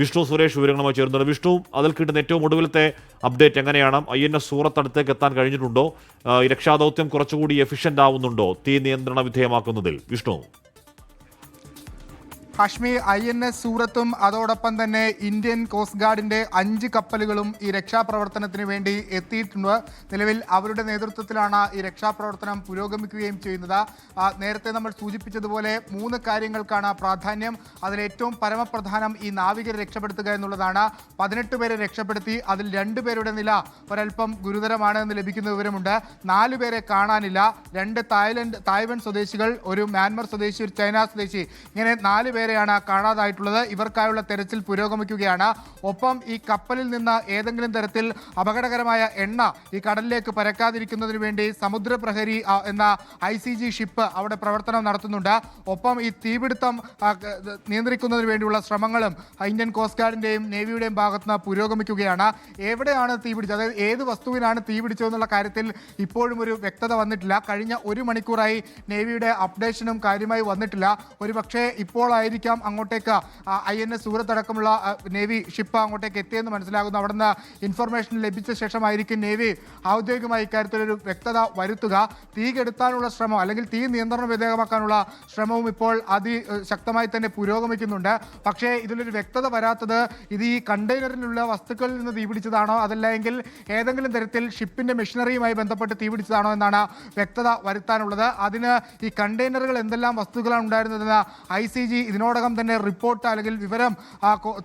വിഷ്ണു സുരേഷ് വിവരങ്ങളുമായി ചേരുന്നത്. വിഷ്ണു, അതിൽ കിട്ടുന്ന ഏറ്റവും ഒടുവിലത്തെ അപ്ഡേറ്റ് എങ്ങനെയാണ്? INS സൂറത്ത് അടുത്തേക്ക് എത്താൻ കഴിഞ്ഞിട്ടുണ്ടോ? ഈ രക്ഷാദൗത്യം കുറച്ചുകൂടി എഫിഷ്യന്റ് ആവുന്നുണ്ടോ തീ നിയന്ത്രണ വിധേയമാക്കുന്നതിൽ? വിഷ്ണു. ഹാഷ്മി, INS സൂറത്തും അതോടൊപ്പം തന്നെ ഇന്ത്യൻ കോസ്റ്റ് ഗാർഡിന്റെ 5 കപ്പലുകളും ഈ രക്ഷാപ്രവർത്തനത്തിന് വേണ്ടി എത്തിയിട്ടുണ്ട്. നിലവിൽ അവരുടെ നേതൃത്വത്തിലാണ് ഈ രക്ഷാപ്രവർത്തനം പുരോഗമിക്കുകയും ചെയ്യുന്നത്. നേരത്തെ നമ്മൾ സൂചിപ്പിച്ചതുപോലെ 3 കാര്യങ്ങൾക്കാണ് പ്രാധാന്യം. അതിലേറ്റവും പരമപ്രധാനം ഈ നാവികരെ രക്ഷപ്പെടുത്തുക എന്നുള്ളതാണ്. 18 പേരെ രക്ഷപ്പെടുത്തി. അതിൽ 2 പേരുടെ നില ഒരൽപ്പം ഗുരുതരമാണ് എന്ന് ലഭിക്കുന്ന വിവരമുണ്ട്. 4 പേരെ കാണാനില്ല. 2 തായ്വാൻ സ്വദേശികൾ, ഒരു മ്യാൻമർ സ്വദേശി, ഒരു ചൈന സ്വദേശി, ഇങ്ങനെ 4 പേരെയാണ് കാണാതായിട്ടുള്ളത്. ഇവർക്കായുള്ള തെരച്ചിൽ പുരോഗമിക്കുകയാണ്. ഒപ്പം ഈ കപ്പലിൽ നിന്ന് ഏതെങ്കിലും തരത്തിൽ അപകടകരമായ എണ്ണ ഈ കടലിലേക്ക് പരക്കാതിരിക്കുന്നതിന് വേണ്ടി സമുദ്രപ്രഹരി എന്ന ICG ഷിപ്പ് അവിടെ പ്രവർത്തനം നടത്തുന്നുണ്ട്. ഒപ്പം ഈ തീപിടുത്തം നിയന്ത്രിക്കുന്നതിന് വേണ്ടിയുള്ള ശ്രമങ്ങളും ഇന്ത്യൻ കോസ്റ്റ് ഗാർഡിന്റെയും നേവിയുടെയും ഭാഗത്തുനിന്ന് പുരോഗമിക്കുകയാണ്. എവിടെയാണ് തീപിടിച്ചത്, അതായത് ഏത് വസ്തുവിനാണ് തീപിടിച്ചതെന്നുള്ള കാര്യത്തിൽ ഇപ്പോഴും ഒരു വ്യക്തത വന്നിട്ടില്ല. കഴിഞ്ഞ 1 മണിക്കൂറായി നേവിയുടെ അപ്ഡേഷനും കാര്യമായി വന്നിട്ടില്ല. ഒരു പക്ഷേ ഇപ്പോഴായിരിക്കും അങ്ങോട്ടേക്ക് INS സൂറത്ത് അടക്കമുള്ള നേവി ഷിപ്പ് അങ്ങോട്ടേക്ക് എത്തിയെന്ന് മനസ്സിലാകുന്നു. അവിടുന്ന് ഇൻഫർമേഷൻ ലഭിച്ച ശേഷമായിരിക്കും നേവി ഔദ്യോഗികമായി ഇക്കാര്യത്തിലൊരു വ്യക്തത വരുത്തുക. തീ കെടുത്താനുള്ള ശ്രമം അല്ലെങ്കിൽ തീ നിയന്ത്രണ വിധേയമാക്കാനുള്ള ശ്രമവും ഇപ്പോൾ അതിശക്തമായി തന്നെ പുരോഗമിക്കുന്നുണ്ട്. പക്ഷേ ഇതിലൊരു വ്യക്തത വരാത്തത് ഇത് ഈ കണ്ടെയ്നറിലുള്ള വസ്തുക്കളിൽ നിന്ന് തീപിടിച്ചതാണോ അതല്ലെങ്കിൽ ഏതെങ്കിലും തരത്തിൽ ഷിപ്പിന്റെ മെഷീനറിയുമായി ബന്ധപ്പെട്ട് തീപിടിച്ചതാണോ എന്നാണ് വ്യക്തത വരുത്താനുള്ളത്. അതിന് ഈ കണ്ടെയ്നറുകൾ എന്തെല്ലാം വസ്തുക്കളാണ് ഉണ്ടായിരുന്നതെന്ന് ICG ഇതിനോടകം തന്നെ റിപ്പോർട്ട് അല്ലെങ്കിൽ വിവരം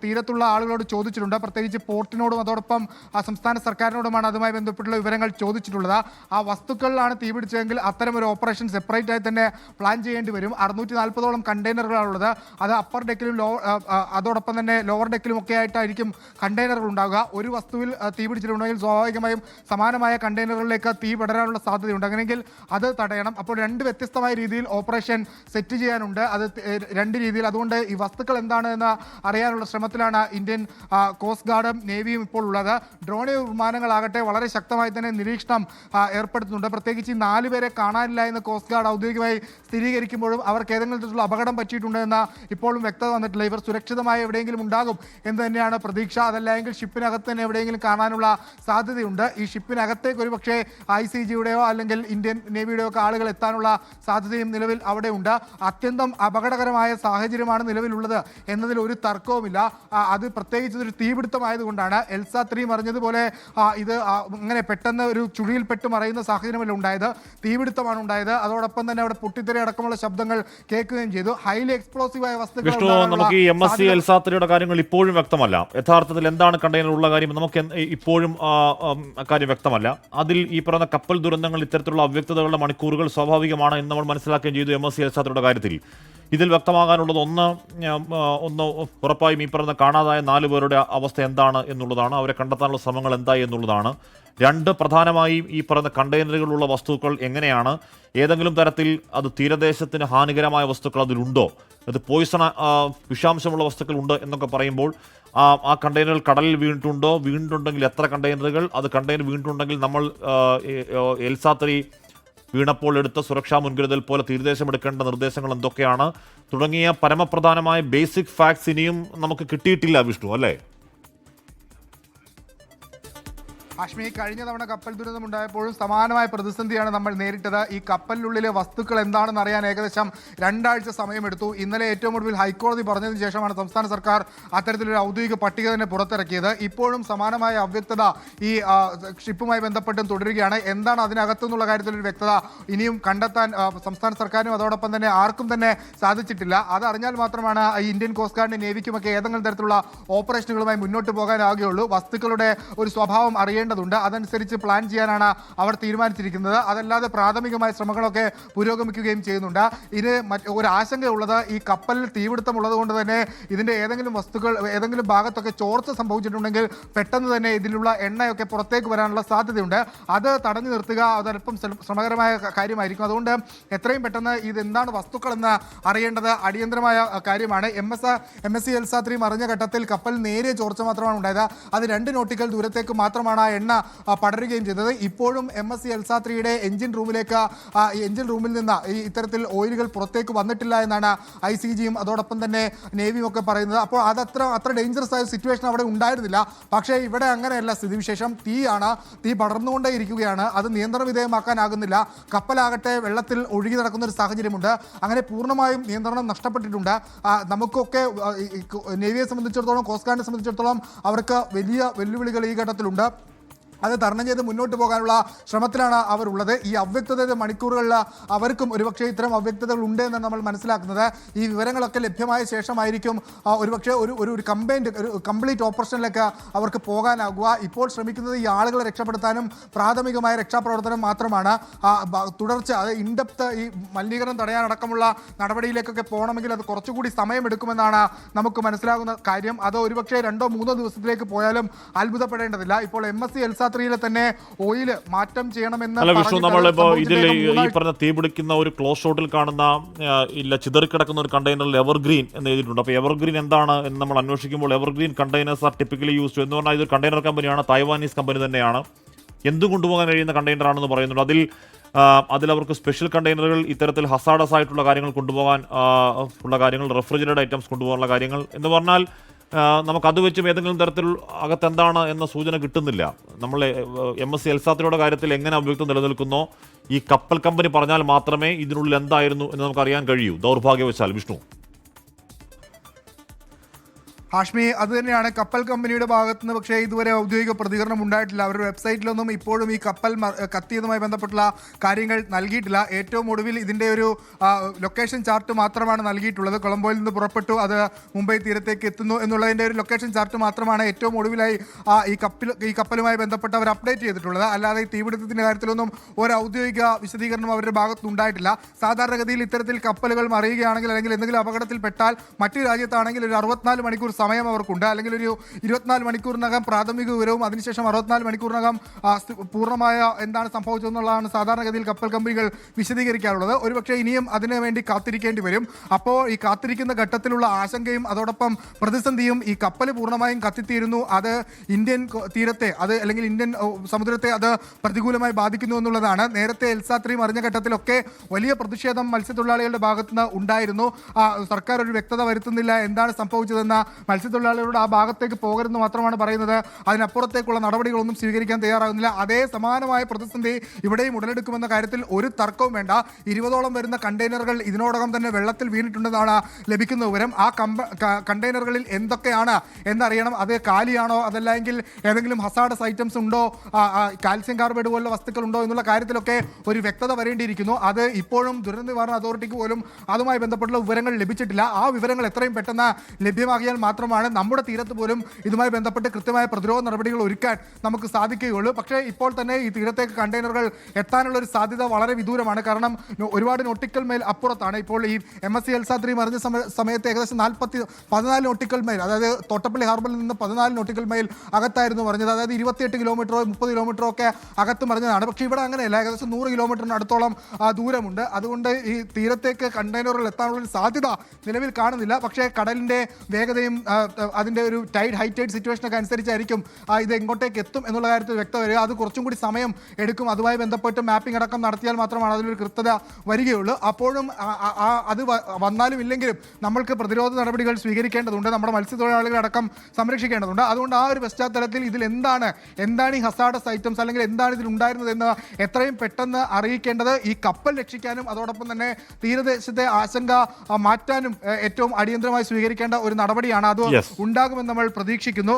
തീരത്തുള്ള ആളുകളോട് ചോദിച്ചിട്ടുണ്ട്. പ്രത്യേകിച്ച് പോർട്ടിനോടും അതോടൊപ്പം സംസ്ഥാന സർക്കാരിനോടുമാണ് അതുമായി ബന്ധപ്പെട്ടുള്ള വിവരങ്ങൾ ചോദിച്ചിട്ടുള്ളത്. ആ വസ്തുക്കളിലാണ് തീപിടിച്ചതെങ്കിൽ അത്തരം ഒരു ഓപ്പറേഷൻ സെപ്പറേറ്റ് ആയി തന്നെ പ്ലാൻ ചെയ്യേണ്ടി വരും. 640ഓളം കണ്ടെയ്നറുകളാണുള്ളത്. അത് അപ്പർ ഡെക്കിലും അതോടൊപ്പം തന്നെ ലോവർ ഡെക്കിലും ഒക്കെ ആയിട്ടായിരിക്കും കണ്ടെയ്നറുകൾ ഉണ്ടാവുക. ഒരു വസ്തുവിൽ തീപിടിച്ചിട്ടുണ്ടെങ്കിൽ സ്വാഭാവികമായും സമാനമായ കണ്ടെയ്നറുകളിലേക്ക് തീ പടരാനുള്ള സാധ്യതയുണ്ട്. അങ്ങനെയെങ്കിൽ അത് തടയണം. അപ്പോൾ 2 വ്യത്യസ്തമായ രീതിയിൽ ഓപ്പറേഷൻ സെറ്റ് ചെയ്യാനുണ്ട്. അത് 2 രീതിയിൽ. അതുകൊണ്ട് ഈ വസ്തുക്കൾ എന്താണ് എന്ന് അറിയാനുള്ള ശ്രമത്തിലാണ് ഇന്ത്യൻ കോസ്റ്റ് ഗാർഡും നേവിയും ഇപ്പോൾ ഉള്ളത്. ഡ്രോൺ വിമാനങ്ങളാകട്ടെ വളരെ ശക്തമായി തന്നെ നിരീക്ഷണം ഏർപ്പെടുത്തുന്നുണ്ട്. പ്രത്യേകിച്ച് ഈ 4 പേരെ കാണാനില്ല എന്ന് കോസ്റ്റ് ഗാർഡ് ഔദ്യോഗികമായി സ്ഥിരീകരിക്കുമ്പോഴും അവർക്ക് ഏതെങ്കിലും തരത്തിലുള്ള അപകടം പറ്റിയിട്ടുണ്ടെന്ന് ഇപ്പോഴും വ്യക്തത വന്നിട്ടില്ല. ഇവർ സുരക്ഷിതമായി എവിടെയെങ്കിലും ഉണ്ടാകും എന്ന് തന്നെയാണ് പ്രതീക്ഷ. അതല്ലെങ്കിൽ ഷിപ്പിനകത്ത് തന്നെ എവിടെയെങ്കിലും കാണാനുള്ള സാധ്യതയുണ്ട്. ഈ ഷിപ്പിനകത്തേക്ക് ഒരു പക്ഷേ ICGയുടെയോ അല്ലെങ്കിൽ ഇന്ത്യൻ നേവിയുടെയോ ഒക്കെ ആളുകൾ എത്താനുള്ള സാധ്യതയും നിലവിൽ അവിടെ ഉണ്ട്. അത്യന്തം അപകടകരമായ സാഹചര്യമാണ് നിലവിലുള്ളത് എന്നതിൽ ഒരു തർക്കവുമില്ല. അത് പ്രത്യേകിച്ച് ഒരു തീപിടുത്തമായതുകൊണ്ടാണ്. എൽസ 3 മറിഞ്ഞതുപോലെ ഇത് അങ്ങനെ പെട്ടെന്ന് ഒരു ചുഴിയിൽപ്പെട്ട് മറയുന്ന സാഹചര്യമല്ല ഉണ്ടായത്. തീപിടുത്തമാണ് ഉണ്ടായത്. അതോടൊപ്പം തന്നെ അവിടെ പൊട്ടിത്തെറി അടക്കമുള്ള ശബ്ദങ്ങൾ കേൾക്കുകയും ചെയ്തു. ഹൈലി എക്സ്പ്ലോസീവായ വസ്തുക്കൾ നമുക്ക് ഈ MSC എൽസ 3യുടെ കാര്യങ്ങൾ ഇപ്പോഴും വ്യക്തമല്ല. യഥാർത്ഥത്തിൽ എന്താണ് കണ്ടെയ്നർ ഉള്ള കാര്യം നമുക്ക് ഇപ്പോഴും കാര്യം വ്യക്തമല്ല. അതിൽ ഈ പറയുന്ന കപ്പൽ ദുരന്തങ്ങൾ ഇത്തരത്തിലുള്ള അവ്യക്തതകളുടെ മണിക്കൂറുകൾ സ്വാഭാവികമാണ് എന്ന് നമ്മൾ മനസ്സിലാക്കുകയും ചെയ്തു. MSC എൽസ 3യുടെ കാര്യത്തിൽ ഇതിൽ വ്യക്തമാകാനുള്ളത് ഒന്ന് ഉറപ്പായും ഈ പറയുന്ന കാണാതായ 4 പേരുടെ അവസ്ഥ എന്താണ് എന്നുള്ളതാണ്. അവരെ കണ്ടെത്താനുള്ള ശ്രമങ്ങൾ എന്തായി എന്നുള്ളതാണ്. 2 പ്രധാനമായും ഈ പറയുന്ന കണ്ടെയ്നറുകളുള്ള വസ്തുക്കൾ എങ്ങനെയാണ്, ഏതെങ്കിലും തരത്തിൽ അത് തീരദേശത്തിന് ഹാനികരമായ വസ്തുക്കൾ അതിലുണ്ടോ, അത് വിഷാംശമുള്ള വസ്തുക്കൾ ഉണ്ട് എന്നൊക്കെ പറയുമ്പോൾ ആ കണ്ടെയ്നറുകൾ കടലിൽ വീണിട്ടുണ്ടെങ്കിൽ എത്ര കണ്ടെയ്നറുകൾ, അത് കണ്ടെയ്നർ വീണിട്ടുണ്ടെങ്കിൽ നമ്മൾ എൽസ 3 വീണപ്പോൾ എടുത്ത സുരക്ഷാ മുൻകരുതൽ പോലെ തീരദേശം എടുക്കേണ്ട നിർദ്ദേശങ്ങൾ എന്തൊക്കെയാണ് തുടങ്ങിയ പരമപ്രധാനമായ ബേസിക് ഫാക്ട്സ് ഇനിയും നമുക്ക് കിട്ടിയിട്ടില്ല വിഷ്ണു, അല്ലേ? ഹാഷ്മി, കഴിഞ്ഞ തവണ കപ്പൽ ദുരന്തമുണ്ടായപ്പോഴും സമാനമായ പ്രതിസന്ധിയാണ് നമ്മൾ നേരിട്ടത്. ഈ കപ്പലിനുള്ളിലെ വസ്തുക്കൾ എന്താണെന്ന് അറിയാൻ ഏകദേശം 2 ആഴ്ച സമയമെടുത്തു. ഇന്നലെ ഏറ്റവും ഒടുവിൽ ഹൈക്കോടതി പറഞ്ഞതിന് ശേഷമാണ് സംസ്ഥാന സർക്കാർ അത്തരത്തിലൊരു ഔദ്യോഗിക പട്ടിക തന്നെ പുറത്തിറക്കിയത്. ഇപ്പോഴും സമാനമായ അവ്യക്തത ഈ ഷിപ്പുമായി ബന്ധപ്പെട്ടും തുടരുകയാണ്. എന്താണ് അതിനകത്തുനിന്നുള്ള കാര്യത്തിലൊരു വ്യക്തത ഇനിയും കണ്ടെത്താൻ സംസ്ഥാന സർക്കാരിനും അതോടൊപ്പം തന്നെ ആർക്കും തന്നെ സാധിച്ചിട്ടില്ല. അതറിഞ്ഞാൽ മാത്രമാണ് ഈ ഇന്ത്യൻ കോസ്റ്റ് ഗാർഡിനും നേവിക്കുമൊക്കെ ഏതെങ്കിലും തരത്തിലുള്ള ഓപ്പറേഷനുകളുമായി മുന്നോട്ട് പോകാനാകുകയുള്ളൂ. വസ്തുക്കളുടെ ഒരു സ്വഭാവം അറിയേണ്ടതുണ്ട്. അതനുസരിച്ച് പ്ലാൻ ചെയ്യാനാണ് അവർ തീരുമാനിച്ചിരിക്കുന്നത്. അതല്ലാതെ പ്രാഥമികമായ ശ്രമങ്ങളൊക്കെ പുരോഗമിക്കുകയും ചെയ്യുന്നുണ്ട്. ഇത് ഒരു ആശങ്കയുള്ളത് ഈ കപ്പലിൽ തീപിടുത്തമുള്ളത് കൊണ്ട് തന്നെ ഇതിൻ്റെ ഏതെങ്കിലും വസ്തുക്കൾ ഏതെങ്കിലും ഭാഗത്തൊക്കെ ചോർച്ച സംഭവിച്ചിട്ടുണ്ടെങ്കിൽ പെട്ടെന്ന് തന്നെ ഇതിലുള്ള എണ്ണയൊക്കെ പുറത്തേക്ക് വരാനുള്ള സാധ്യതയുണ്ട്. അത് തടഞ്ഞു നിർത്തുക അതല്പം ശ്രമകരമായ കാര്യമായിരിക്കും. അതുകൊണ്ട് എത്രയും പെട്ടെന്ന് ഇതെന്താണ് വസ്തുക്കളെന്ന് അറിയേണ്ടത് അടിയന്തരമായ കാര്യമാണ്. MSC എൽസ 3 മറിഞ്ഞ ഘട്ടത്തിൽ കപ്പൽ നേരിയ ചോർച്ച മാത്രമാണ് ഉണ്ടായത്. അത് 2 നോട്ടിക്കൽ ദൂരത്തേക്ക് മാത്രമാണ് എണ്ണ പടരുകയും ചെയ്തത്. ഇപ്പോഴും MSC എൽസാത്രിയുടെ എഞ്ചിൻ റൂമിൽ നിന്ന് ഇത്തരത്തിൽ ഓയിലുകൾ പുറത്തേക്ക് വന്നിട്ടില്ല എന്നാണ് ICGയും അതോടൊപ്പം തന്നെ നേവിയും ഒക്കെ പറയുന്നത്. അപ്പോൾ അത്ര ഡേഞ്ചറസ് ആയ സിറ്റുവേഷൻ അവിടെ ഉണ്ടായിരുന്നില്ല. പക്ഷേ ഇവിടെ അങ്ങനെയല്ല സ്ഥിതിവിശേഷം. തീ പടർന്നുകൊണ്ടേ ഇരിക്കുകയാണ്. അത് നിയന്ത്രണ വിധേയമാക്കാനാകുന്നില്ല. കപ്പലാകട്ടെ വെള്ളത്തിൽ ഒഴുകി നടക്കുന്ന ഒരു സാഹചര്യമുണ്ട്. അങ്ങനെ പൂർണ്ണമായും നിയന്ത്രണം നഷ്ടപ്പെട്ടിട്ടുണ്ട്. നമുക്കൊക്കെ നേവിയെ സംബന്ധിച്ചിടത്തോളം, കോസ്റ്റ് ഗാർഡിനെ സംബന്ധിച്ചിടത്തോളം അവർക്ക് വലിയ വെല്ലുവിളികൾ ഈ ഘട്ടത്തിലുണ്ട്. അത് തരണം ചെയ്ത് മുന്നോട്ട് പോകാനുള്ള ശ്രമത്തിലാണ് അവർ ഉള്ളത്. ഈ അവ്യക്തതയുടെ മണിക്കൂറുകളിൽ അവർക്കും ഒരുപക്ഷെ ഇത്തരം അവ്യക്തതകൾ ഉണ്ട് എന്ന് നമ്മൾ മനസ്സിലാക്കുന്നത്. ഈ വിവരങ്ങളൊക്കെ ലഭ്യമായ ശേഷമായിരിക്കും ഒരുപക്ഷെ ഒരു കംപ്ലീറ്റ് ഓപ്പറേഷനിലേക്ക് അവർക്ക് പോകാനാകുക. ഇപ്പോൾ ശ്രമിക്കുന്നത് ഈ ആളുകളെ രക്ഷപ്പെടുത്താനും പ്രാഥമികമായ രക്ഷാപ്രവർത്തനം മാത്രമാണ്. തുടർച്ച അത് ഇൻഡെപ്ത് ഈ മലിനീകരണം തടയാനടക്കമുള്ള നടപടിയിലേക്കൊക്കെ പോകണമെങ്കിൽ അത് കുറച്ചുകൂടി സമയമെടുക്കുമെന്നാണ് നമുക്ക് മനസ്സിലാകുന്ന കാര്യം. അത് ഒരുപക്ഷെ 2-3 ദിവസത്തിലേക്ക് പോയാലും അത്ഭുതപ്പെടേണ്ടതില്ല. ഇപ്പോൾ MSC എൽസാത്രിയിലെ തന്നെ ഓയിൽ മാറ്റം ചെയ്യണമെന്ന് ഇതിൽ ഈ പറഞ്ഞ തീപിടിക്കുന്ന ഒരു ക്ലോസ് ഷോട്ടിൽ കാണുന്ന ചിതറിക്കിടക്കുന്ന ഒരു കണ്ടെയ്നറിൽ എവർഗ്രീൻ എന്ന് എഴുതിയിട്ടുണ്ട്. അപ്പോൾ എവർഗ്രീൻ എന്താണ് എന്ന് നമ്മൾ അന്വേഷിക്കുമ്പോൾ evergreen containers are typically used എന്ന് പറഞ്ഞാൽ ഇതൊരു കണ്ടെയ്നർ കമ്പനിയാണ്, തായ്വാനീസ് കമ്പനി തന്നെയാണ്. എന്തും കൊണ്ടുപോകാൻ കഴിയുന്ന കണ്ടെയ്നർ ആണെന്ന് പറയുന്നുണ്ട്. അതിൽ അവർക്ക് സ്പെഷ്യൽ കണ്ടെയ്നറുകൾ ഇത്തരത്തിൽ ഹസാഡസ് ആയിട്ടുള്ള കാര്യങ്ങൾ കൊണ്ടുപോകാൻ ഉള്ള കാര്യങ്ങൾ, റെഫ്രിജറേറ്റഡ് ഐറ്റംസ് കൊണ്ടുപോകാനുള്ള കാര്യങ്ങൾ എന്ന് പറഞ്ഞാൽ നമുക്കത് വെച്ചും ഏതെങ്കിലും തരത്തിൽ അകത്തെന്താണ് എന്ന സൂചന കിട്ടുന്നില്ല. നമ്മൾ MSC എൽസാത്രിയുടെ കാര്യത്തിൽ എങ്ങനെ അവ്യക്തം നിലനിൽക്കുന്നോ ഈ കപ്പൽ കമ്പനി പറഞ്ഞാൽ മാത്രമേ ഇതിനുള്ളിൽ എന്തായിരുന്നു എന്ന് നമുക്കറിയാൻ കഴിയൂ, ദൗർഭാഗ്യവശാൽ. വിഷ്ണു, ഹാഷ്മി, അത് തന്നെയാണ് കപ്പൽ കമ്പനിയുടെ ഭാഗത്തുനിന്ന്. പക്ഷേ ഇതുവരെ ഔദ്യോഗിക പ്രതികരണം ഉണ്ടായിട്ടില്ല. അവരുടെ വെബ്സൈറ്റിലൊന്നും ഇപ്പോഴും ഈ കപ്പൽ കത്തിയതുമായി ബന്ധപ്പെട്ടുള്ള കാര്യങ്ങൾ നൽകിയിട്ടില്ല. ഏറ്റവും ഒടുവിൽ ഇതിൻ്റെ ഒരു ലൊക്കേഷൻ ചാർട്ട് മാത്രമാണ് നൽകിയിട്ടുള്ളത്. കൊളംബോയിൽ നിന്ന് പുറപ്പെട്ടു, അത് മുംബൈ തീരത്തേക്ക് എത്തുന്നു എന്നുള്ളതിൻ്റെ ഒരു ലൊക്കേഷൻ ചാർട്ട് മാത്രമാണ് ഏറ്റവും ഒടുവിലായി ഈ കപ്പലുമായി ബന്ധപ്പെട്ട് അവർ അപ്ഡേറ്റ് ചെയ്തിട്ടുള്ളത്. അല്ലാതെ ഈ തീപിടുത്തത്തിൻ്റെ കാര്യത്തിലൊന്നും ഒരു ഔദ്യോഗിക വിശദീകരണം അവരുടെ ഭാഗത്തുനിന്ന് ഉണ്ടായിട്ടില്ല. സാധാരണഗതിയിൽ ഇത്തരത്തിൽ കപ്പലുകൾ മറിയുകയാണെങ്കിൽ അല്ലെങ്കിൽ എന്തെങ്കിലും അപകടത്തിൽപ്പെട്ടാൽ മറ്റു രാജ്യത്താണെങ്കിൽ ഒരു 64 മണിക്കൂർ സമയം അവർക്കുണ്ട്. അല്ലെങ്കിൽ ഒരു 24 മണിക്കൂറിനകം പ്രാഥമിക വിവരവും അതിനുശേഷം 64 മണിക്കൂറിനകം പൂർണ്ണമായ എന്താണ് സംഭവിച്ചതെന്നുള്ളതാണ് സാധാരണഗതിയിൽ കപ്പൽ കമ്പനികൾ വിശദീകരിക്കാറുള്ളത്. ഒരുപക്ഷെ ഇനിയും അതിനു വേണ്ടി കാത്തിരിക്കേണ്ടി വരും. അപ്പോൾ ഈ കാത്തിരിക്കുന്ന ഘട്ടത്തിലുള്ള ആശങ്കയും അതോടൊപ്പം പ്രതിസന്ധിയും ഈ കപ്പൽ പൂർണ്ണമായും കത്തിത്തീരുന്നു, അത് ഇന്ത്യൻ തീരത്തെ അല്ലെങ്കിൽ ഇന്ത്യൻ സമുദ്രത്തെ അത് പ്രതികൂലമായി ബാധിക്കുന്നു എന്നുള്ളതാണ്. നേരത്തെ എൽസാത്രി മറിഞ്ഞ ഘട്ടത്തിലൊക്കെ വലിയ പ്രതിഷേധം മത്സ്യത്തൊഴിലാളികളുടെ ഭാഗത്തുനിന്ന് ഉണ്ടായിരുന്നു. സർക്കാർ ഒരു വ്യക്തത വരുത്തുന്നില്ല എന്താണ് സംഭവിച്ചതെന്ന. മത്സ്യത്തൊഴിലാളികളോട് ആ ഭാഗത്തേക്ക് പോകരുതെന്ന് മാത്രമാണ് പറയുന്നത്. അതിനപ്പുറത്തേക്കുള്ള നടപടികളൊന്നും സ്വീകരിക്കാൻ തയ്യാറാകുന്നില്ല. അതേ സമാനമായ പ്രതിസന്ധി ഇവിടെയും ഉടലെടുക്കുമെന്ന കാര്യത്തിൽ ഒരു തർക്കവും വേണ്ട. 20ഓളം വരുന്ന കണ്ടെയ്നറുകൾ ഇതിനോടകം തന്നെ വെള്ളത്തിൽ വീണിട്ടുണ്ടെന്നാണ് ലഭിക്കുന്ന വിവരം. ആ കണ്ടെയ്നറുകളിൽ എന്തൊക്കെയാണ് എന്നറിയണം. അത് കാലിയാണോ അതല്ലെങ്കിൽ ഏതെങ്കിലും ഹസാഡസ് ഐറ്റംസ് ഉണ്ടോ, കാൽസ്യം കാർബൈഡ് പോലുള്ള വസ്തുക്കൾ ഉണ്ടോ എന്നുള്ള കാര്യത്തിലൊക്കെ ഒരു വ്യക്തത വരേണ്ടിയിരിക്കുന്നു. അത് ഇപ്പോഴും ദുരന്ത നിവാരണ അതോറിറ്റിക്ക് പോലും അതുമായി ബന്ധപ്പെട്ടുള്ള വിവരങ്ങൾ ലഭിച്ചിട്ടില്ല. ആ വിവരങ്ങൾ എത്രയും പെട്ടെന്ന് ലഭ്യമാക്കിയാൽ മാത്രമാണ് നമ്മുടെ തീരത്ത് പോലും ഇതുമായി ബന്ധപ്പെട്ട് കൃത്യമായ പ്രതിരോധ നടപടികൾ ഒരുക്കാൻ നമുക്ക് സാധിക്കുകയുള്ളൂ. പക്ഷേ ഇപ്പോൾ തന്നെ ഈ തീരത്തേക്ക് കണ്ടെയ്നറുകൾ എത്താനുള്ള ഒരു സാധ്യത വളരെ വിദൂരമാണ്. കാരണം ഒരുപാട് നോട്ടിക്കൽ മൈൽ അപ്പുറത്താണ്. ഇപ്പോൾ ഈ MSC എൽസാത്രി മറിഞ്ഞ സമയത്ത് ഏകദേശം 14 നോട്ടിക്കൽ മൈൽ, അതായത് തോട്ടപ്പള്ളി ഹാർബറിൽ നിന്ന് 14 നോട്ടിക്കൽ മൈൽ അകത്തായിരുന്നു മറിഞ്ഞത്. അതായത് 28 കിലോമീറ്ററോ 30 കിലോമീറ്ററോ ഒക്കെ അകത്ത് മറിഞ്ഞതാണ്. പക്ഷേ ഇവിടെ അങ്ങനെയല്ല, ഏകദേശം 100 കിലോമീറ്ററിന് അടുത്തോളം ദൂരമുണ്ട്. അതുകൊണ്ട് ഈ തീരത്തേക്ക് കണ്ടെയ്നറുകൾ എത്താനുള്ള ഒരു സാധ്യത നിലവിൽ കാണുന്നില്ല. പക്ഷേ കടലിൻ്റെ വേഗതയും അതിൻ്റെ ഒരു ഹൈ ടൈഡ് സിറ്റുവേഷനൊക്കെ അനുസരിച്ചായിരിക്കും ഇത് എങ്ങോട്ടേക്ക് എത്തും എന്നുള്ള കാര്യത്തിൽ വ്യക്തത വരിക. അത് കുറച്ചും കൂടി സമയം എടുക്കും. അതുമായി ബന്ധപ്പെട്ട് മാപ്പിംഗ് അടക്കം നടത്തിയാൽ മാത്രമാണ് അതിലൊരു കൃത്യത വരികയുള്ളൂ. അപ്പോഴും അത് വന്നാലും ഇല്ലെങ്കിലും നമ്മൾക്ക് പ്രതിരോധ നടപടികൾ സ്വീകരിക്കേണ്ടതുണ്ട്. നമ്മുടെ മത്സ്യത്തൊഴിലാളികളടക്കം സംരക്ഷിക്കേണ്ടതുണ്ട്. അതുകൊണ്ട് ആ ഒരു പശ്ചാത്തലത്തിൽ ഇതിൽ എന്താണ് ഈ ഹസാഡസ് ഐറ്റംസ് അല്ലെങ്കിൽ എന്താണ് ഇതിൽ ഉണ്ടായിരുന്നത് എന്ന് എത്രയും പെട്ടെന്ന് അറിയിക്കേണ്ടത് ഈ കപ്പൽ രക്ഷിക്കാനും അതോടൊപ്പം തന്നെ തീരദേശത്തെ ആശങ്ക മാറ്റാനും ഏറ്റവും അടിയന്തരമായി സ്വീകരിക്കേണ്ട ഒരു നടപടിയാണ്. അത് ഉണ്ടാകുമെന്ന് നമ്മൾ പ്രതീക്ഷിക്കുന്നു.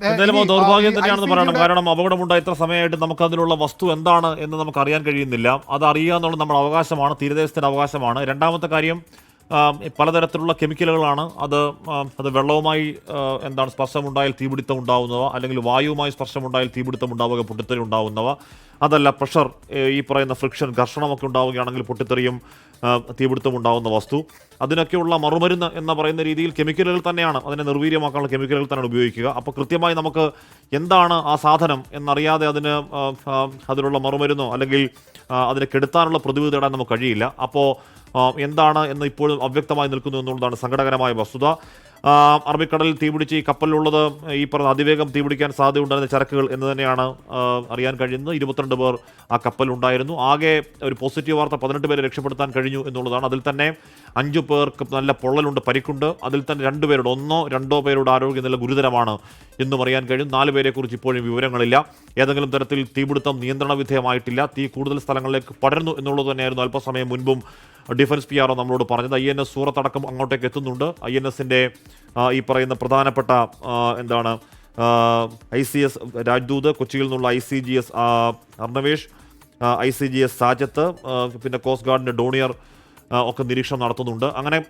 എന്തായാലും ദൗർഭാഗ്യം തന്നെയാണെന്ന് പറയണം. കാരണം അപകടമുണ്ടായ ഇത്ര സമയമായിട്ട് നമുക്ക് അതിലുള്ള വസ്തു എന്താണ് എന്ന് നമുക്ക് അറിയാൻ കഴിയുന്നില്ല. അത് അറിയുക എന്നുള്ളത് നമ്മുടെ അവകാശമാണ്, തീരദേശത്തിൻ്റെ അവകാശമാണ്. രണ്ടാമത്തെ കാര്യം, പലതരത്തിലുള്ള കെമിക്കലുകളാണ്. അത് വെള്ളവുമായി സ്പർശമുണ്ടായാൽ തീപിടുത്തം ഉണ്ടാവുന്നവ, അല്ലെങ്കിൽ വായുവുമായി സ്പർശമുണ്ടായാൽ തീപിടുത്തം ഉണ്ടാവുക, പൊട്ടിത്തെറി ഉണ്ടാവുന്നവ. അതല്ല പ്രഷർ, ഈ പറയുന്ന ഫ്രിക്ഷൻ, ഘർഷണമൊക്കെ ഉണ്ടാവുകയാണെങ്കിൽ പൊട്ടിത്തെറിയും തീപിടുത്തം ഉണ്ടാവുന്ന വസ്തു. അതിനൊക്കെയുള്ള മറുമരുന്ന് എന്ന് പറയുന്ന രീതിയിൽ കെമിക്കലുകൾ തന്നെയാണ്, അതിനെ നിർവീര്യമാക്കാനുള്ള കെമിക്കലുകൾ തന്നെയാണ് ഉപയോഗിക്കുക. അപ്പോൾ കൃത്യമായി നമുക്ക് എന്താണ് ആ സാധനം എന്നറിയാതെ അതിനുള്ള മറുമരുന്നോ അല്ലെങ്കിൽ അതിനെ കെടുത്താനുള്ള പ്രതിവിധി തേടാൻ നമുക്ക് കഴിയില്ല. അപ്പോൾ എന്താണ് എന്ന് ഇപ്പോഴും അവ്യക്തമായി നിൽക്കുന്നു എന്നുള്ളതാണ് സങ്കടകരമായ വസ്തുത. അറബിക്കടലിൽ തീപിടിച്ച് ഈ കപ്പലിലുള്ളത് ഈ പറഞ്ഞ അതിവേഗം തീപിടിക്കാൻ സാധ്യതയുണ്ടായിരുന്ന ചരക്കുകൾ എന്ന് തന്നെയാണ് അറിയാൻ കഴിയുന്നത്. 22 പേർ ആ കപ്പലുണ്ടായിരുന്നു. ആകെ ഒരു പോസിറ്റീവ് വാർത്ത 18 പേരെ രക്ഷപ്പെടുത്താൻ കഴിഞ്ഞു എന്നുള്ളതാണ്. അതിൽ തന്നെ 5 പേർക്ക് നല്ല പൊള്ളലുണ്ട്, പരിക്കുണ്ട്. അതിൽ തന്നെ 2 പേരുടെ 1-2 പേരുടെ ആരോഗ്യനില ഗുരുതരമാണ് എന്നും അറിയാൻ കഴിയും. 4 പേരെക്കുറിച്ച് ഇപ്പോഴും വിവരങ്ങളില്ല. ഏതെങ്കിലും തരത്തിൽ തീപിടുത്തം നിയന്ത്രണ വിധേയമായിട്ടില്ല. തീ കൂടുതൽ സ്ഥലങ്ങളിലേക്ക് പടരുന്നു എന്നുള്ളത് തന്നെയായിരുന്നു അല്പസമയം മുൻപും ഡിഫൻസ് PRO നമ്മളോട് പറഞ്ഞത്. INS സൂറത്ത് അടക്കം അങ്ങോട്ടേക്ക് എത്തുന്നുണ്ട്. INSന്റെ ഈ പറയുന്ന പ്രധാനപ്പെട്ട ICS രാജ്ദൂത്, കൊച്ചിയിൽ നിന്നുള്ള ICGS അർണവേഷ്, ICGS സാജത്ത്, പിന്നെ കോസ്റ്റ് ഗാർഡിൻ്റെ ഡോണിയർ ഒക്കെ നിരീക്ഷണം നടത്തുന്നുണ്ട്. അങ്ങനെ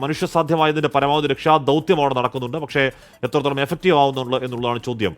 മനുഷ്യസാധ്യമായതിൻ്റെ പരമാവധി രക്ഷാ ദൗത്യം അവിടെ നടക്കുന്നുണ്ട്. പക്ഷേ എത്രത്തോളം എഫക്റ്റീവ് ആവുന്നുള്ളൂ എന്നുള്ളതാണ് ചോദ്യം.